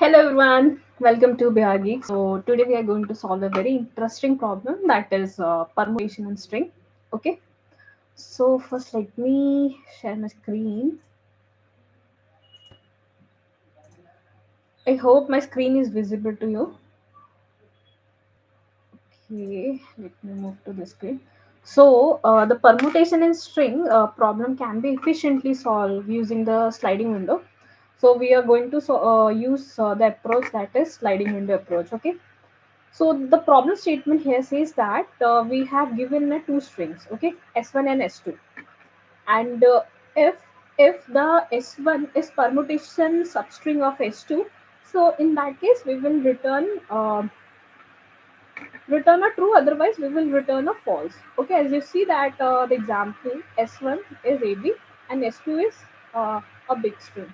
Hello everyone, welcome to Bihar Geek. So today we are going to solve a very interesting problem that is permutation and string. Okay, so first let me share my screen. I hope my screen is visible to you. Okay, let me move to the screen. So the permutation and string problem can be efficiently solved using the sliding window. So we are going to use the approach that is sliding window approach. Okay. So the problem statement here says that we have given two strings, okay, S1 and S2, and if the S1 is permutation substring of S2, so in that case we will return a true, otherwise we will return a false. Okay, as you see that the example S1 is AB and S2 is a big string.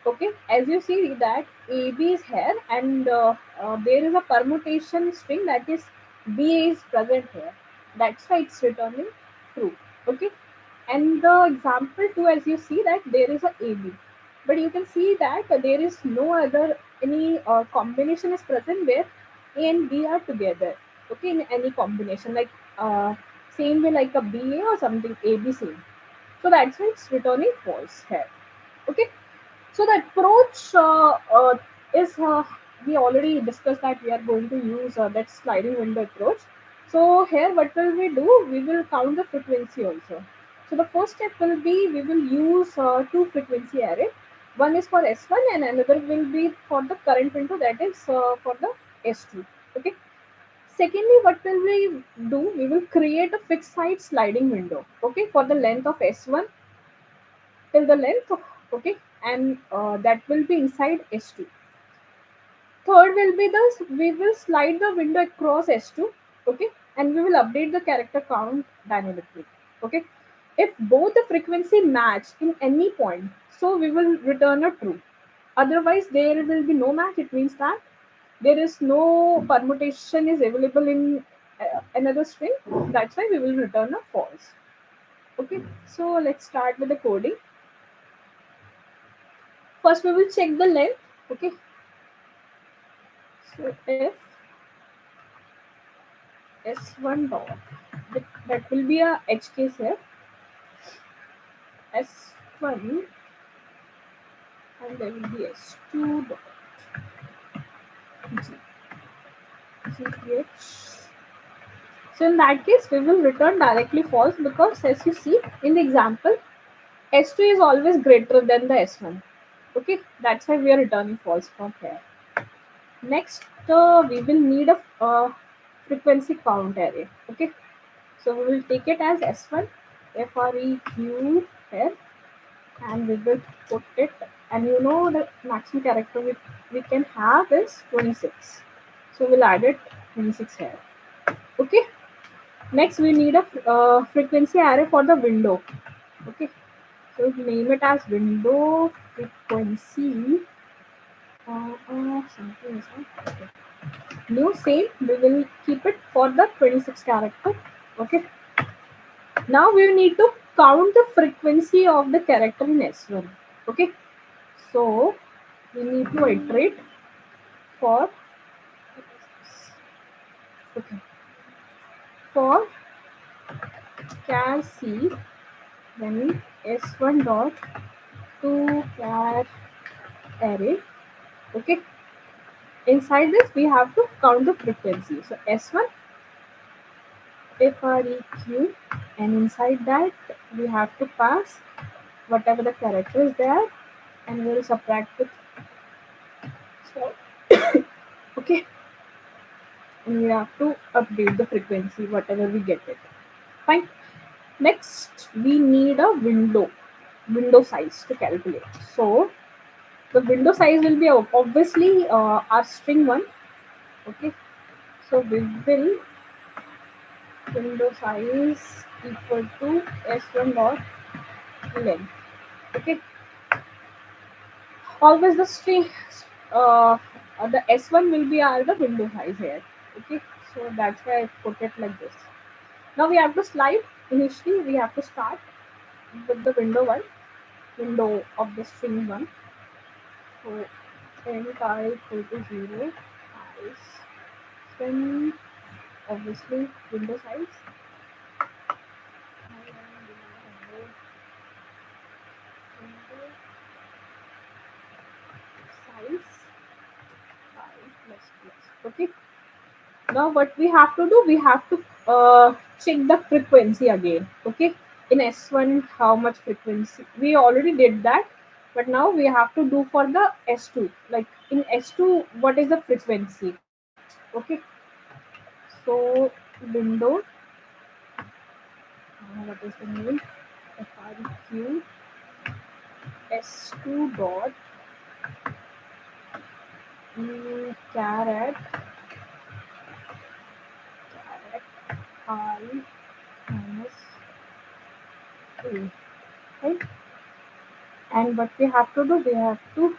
Okay, as you see that AB is here and there is a permutation string that is BA is present here. That's why it's returning true. Okay, and the example 2, as you see that there is a AB, but you can see that there is no other any combination is present where A and B are together. Okay, in any combination like same way like a BA or something ABC. So that's why it's returning false here. Okay, so the approach is we already discussed that we are going to use that sliding window approach. So here what will we do? We will count the frequency also. So the first step will be we will use two frequency array. One is for S1 and another will be for the current window, that is for the S2. Okay. Secondly, what will we do? We will create a fixed side sliding window. Okay, for the length of S1 till the length, okay, and that will be inside S2. Third will be this, we will slide the window across S2, okay, and we will update the character count dynamically. Okay, if both the frequency match in any point, so we will return a true, otherwise there will be no match. It means that there is no permutation is available in another string. That's why we will return a false. Okay, so let's start with the coding. First, we will check the length. Okay, so if S1 dot, that will be a edge case here. S1 and there will be S2 dot G, GPH. So in that case, we will return directly false because as you see in the example, S2 is always greater than the S1. Okay, that's why we are returning false from here. Next, we will need a frequency count array. Okay, so we will take it as S1 FREQ here, and we will put it, and you know the maximum character we can have is 26. So we'll add it 26 here. Okay. Next we need a frequency array for the window. Okay. So we'll name it as window frequency. Something is not okay. New same. We will keep it for the 26 character. Okay. Now we need to count the frequency of the character in S1. Okay, so we need to iterate for okay for char C, then S1 dot to char array. Okay, inside this we have to count the frequency. So S1 FREQ, and inside that we have to pass whatever the character is there, and we will subtract it. So okay, and we have to update the frequency whatever we get it. Fine. Next we need a window size to calculate. So the window size will be obviously our string one. Okay, so we will window size equal to S1 dot length. Okay, always the string the S1 will be our the window size here. Okay, so that's why I put it like this. Now we have to slide. Initially we have to start with the window of the string one. So and I equal to 0 is then obviously window size. Window size I plus plus. Okay. Now what we have to do, we have to check the frequency again. Okay. In S1, how much frequency? We already did that, but now we have to do for the S2. Like in S2, what is the frequency? Okay. So window, what is the name? FRQ S2 dot caret caret I minus A. Right? And what we have to do, we have to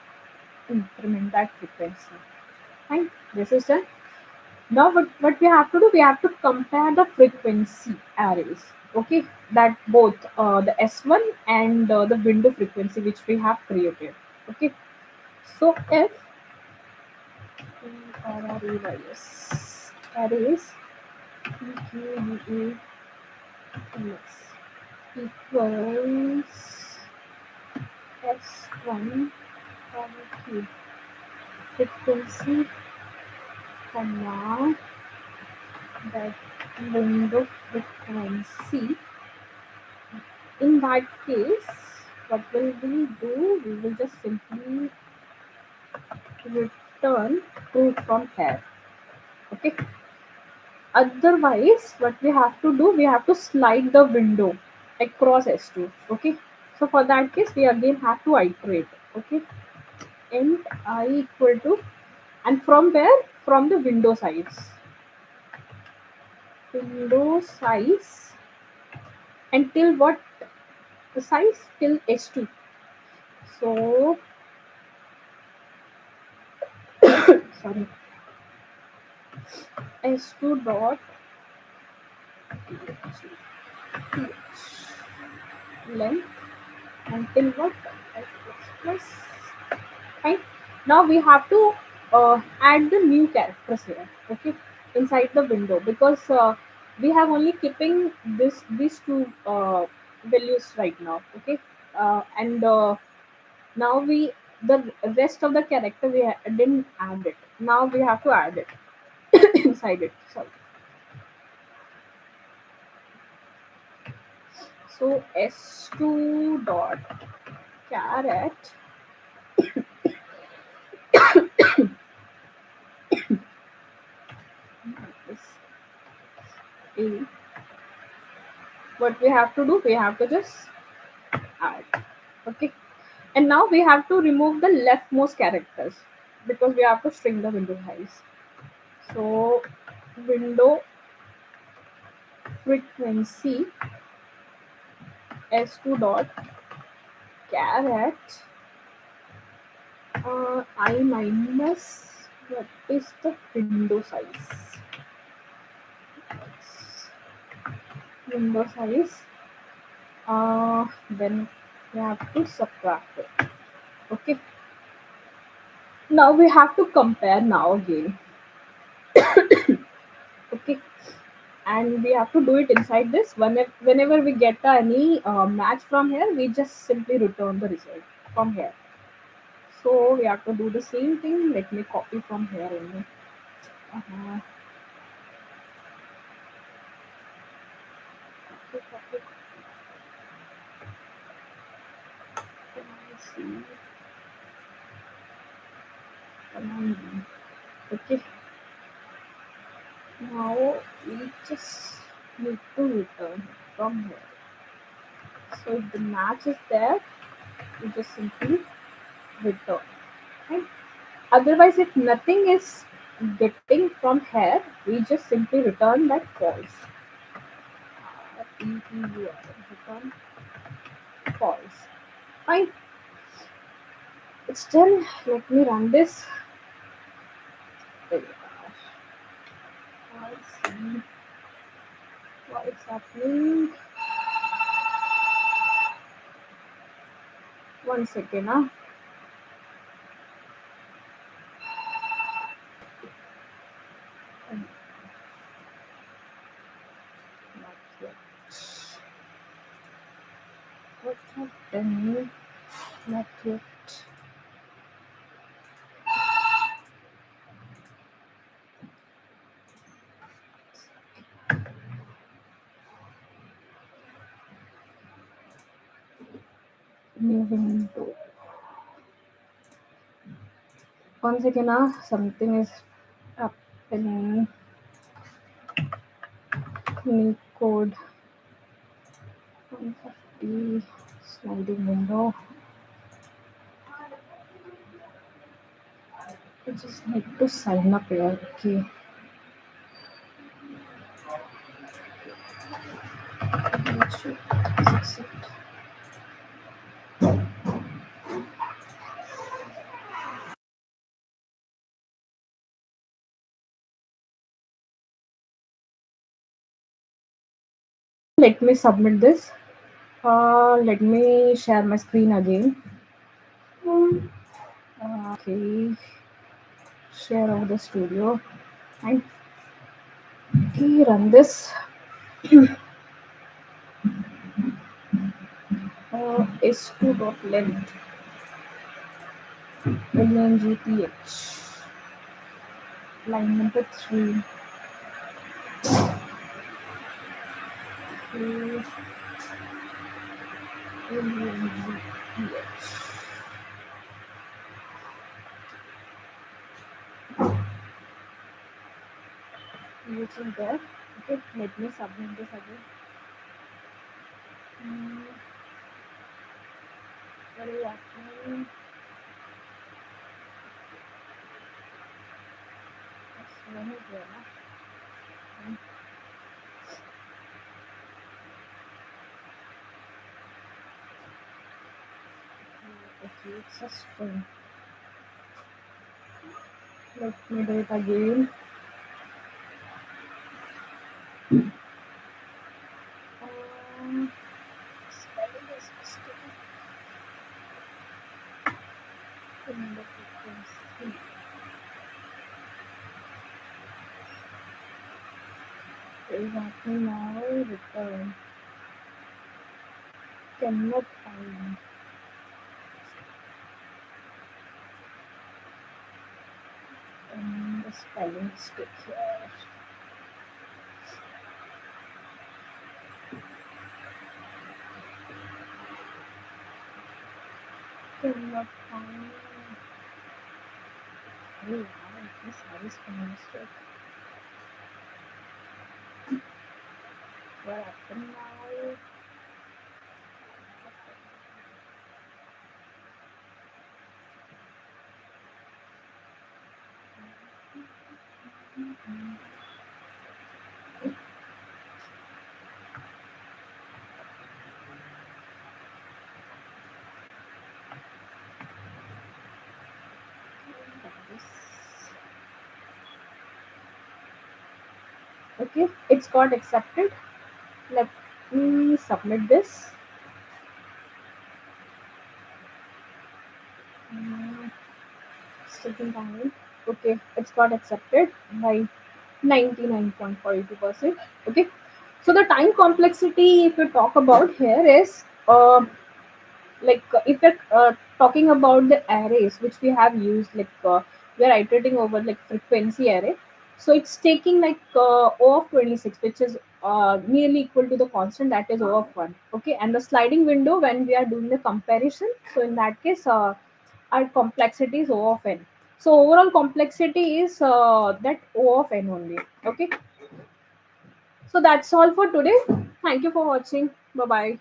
increment that frequency. Fine, this is done. Now what we have to do, we have to compare the frequency arrays. Okay, that both the S1 and the window frequency which we have created. Okay, so if arrays arrays PQUAS equals S1 Q frequency comma that window frequency. In that case, what will we do? We will just simply return true from here. Okay. Otherwise, what we have to do, we have to slide the window across S2. Okay. So for that case, we again have to iterate. Okay. Int I equal to, and from where? From the window size. Window size until what size? Till S2. So sorry, S2 dot length until what? S plus plus. Right. Now we have to add the new characters here. Okay, inside the window, because we have only keeping these two values right now. Okay, and now we the rest of the character didn't add it. Now we have to add it inside it. Sorry. So S2 dot caret is a, what we have to do, we have to just add. Okay, and now we have to remove the leftmost characters because we have to string the window size. So window frequency S2 dot caret I minus, what is the window size? Window size, then we have to subtract it. Okay, now we have to compare now again. Okay, and we have to do it inside this. Whenever we get any match from here, we just simply return the result from here. So we have to do the same thing. Let me copy from here only. uh, copy, copy, see. Okay, now we just need to return from here. So if the match is there, we just simply return. Right? Otherwise, if nothing is getting from here, we just simply return that false. Return false. Fine. It's done. Let me run this. There we are. Let's see what is happening. One second. 10, not yet. New window. One second, something is happening. New code 150 sliding window. I just need to sign up here. Okay. Let's see. Let me submit this. Let me share my screen again. Okay, share over the studio and okay, run this. S2 dot length length line number 3. Okay, length. Using there. Okay, let me submit this again. Hmm, what is happening? This one is there. Hmm, okay, it's a string. Let me do it again. Um, spelling is mistake in the frequency. Exactly now return. Cannot find. The spelling mistake here. Cannot find. Oh, wow, this is spelling mistake. What happened now? This. Okay, it's got accepted. Let me submit this. Mm, it's taking time. Okay, it's got accepted by 99.42%. Okay, so the time complexity, if you talk about here, is if you're talking about the arrays which we have used, we are iterating over like frequency array. So it's taking like o of 26, which is nearly equal to the constant, that is o of 1. Okay, and the sliding window when we are doing the comparison, so in that case our complexity is o of n. So overall complexity is that o of n only. Okay, so that's all for today. Thank you for watching. Bye bye.